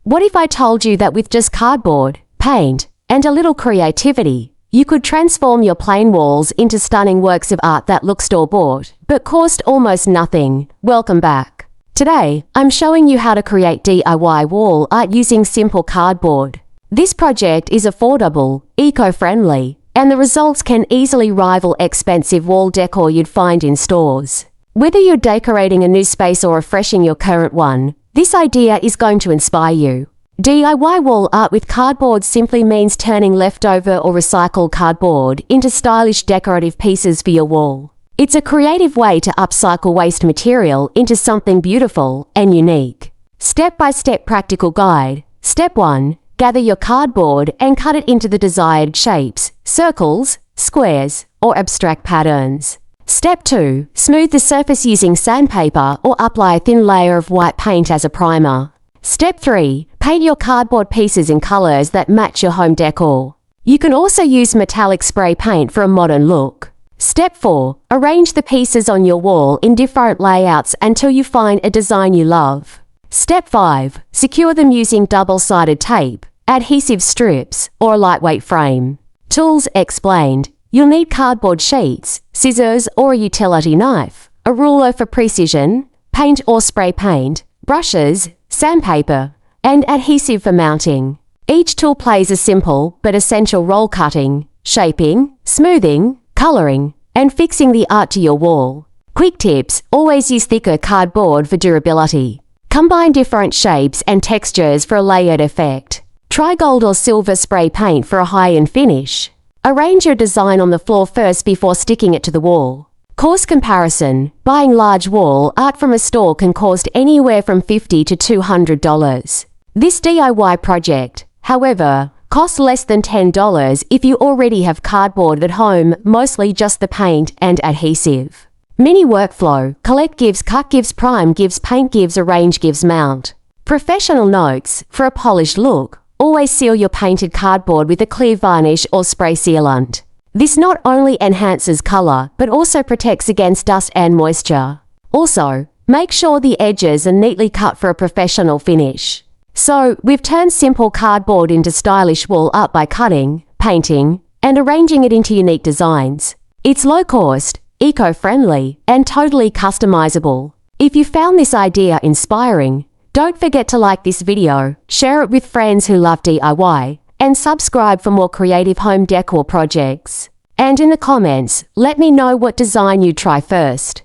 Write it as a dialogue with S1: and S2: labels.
S1: What if I told you that with just cardboard, paint, and a little creativity, you could transform your plain walls into stunning works of art that look store-bought, but cost almost nothing? Welcome back. Today, I'm showing you how to create DIY wall art using simple cardboard. This project is affordable, eco-friendly, and the results can easily rival expensive wall decor you'd find in stores. Whether you're decorating a new space or refreshing your current one, this idea is going to inspire you. DIY wall art with cardboard simply means turning leftover or recycled cardboard into stylish decorative pieces for your wall. It's a creative way to upcycle waste material into something beautiful and unique. Step-by-step practical guide. Step 1. Gather your cardboard and cut it into the desired shapes, circles, squares, or abstract patterns. Step 2. Smooth the surface using sandpaper or apply a thin layer of white paint as a primer. Step 3. Paint your cardboard pieces in colors that match your home decor. You can also use metallic spray paint for a modern look. Step 4. Arrange the pieces on your wall in different layouts until you find a design you love. Step 5. Secure them using double-sided tape, adhesive strips, or a lightweight frame. Tools explained. You'll need cardboard sheets, scissors or a utility knife, a ruler for precision, paint or spray paint, brushes, sandpaper, and adhesive for mounting. Each tool plays a simple but essential role cutting, shaping, smoothing, coloring, and fixing the art to your wall. Quick tips: always use thicker cardboard for durability. Combine different shapes and textures for a layered effect. Try gold or silver spray paint for a high-end finish. Arrange your design on the floor first before sticking it to the wall. Cost comparison. Buying large wall art from a store can cost anywhere from $50 to $200. This DIY project, however, costs less than $10 if you already have cardboard at home, mostly just the paint and adhesive. Mini workflow. Collect gives, cut gives, prime gives, paint gives, arrange gives, mount. Professional notes. For a polished look, always seal your painted cardboard with a clear varnish or spray sealant. This not only enhances color, but also protects against dust and moisture. Also, make sure the edges are neatly cut for a professional finish. So, we've turned simple cardboard into stylish wall art by cutting, painting, and arranging it into unique designs. It's low cost, eco-friendly, and totally customizable. If you found this idea inspiring, don't forget to like this video, share it with friends who love DIY, and subscribe for more creative home decor projects. And in the comments, let me know what design you'd try first.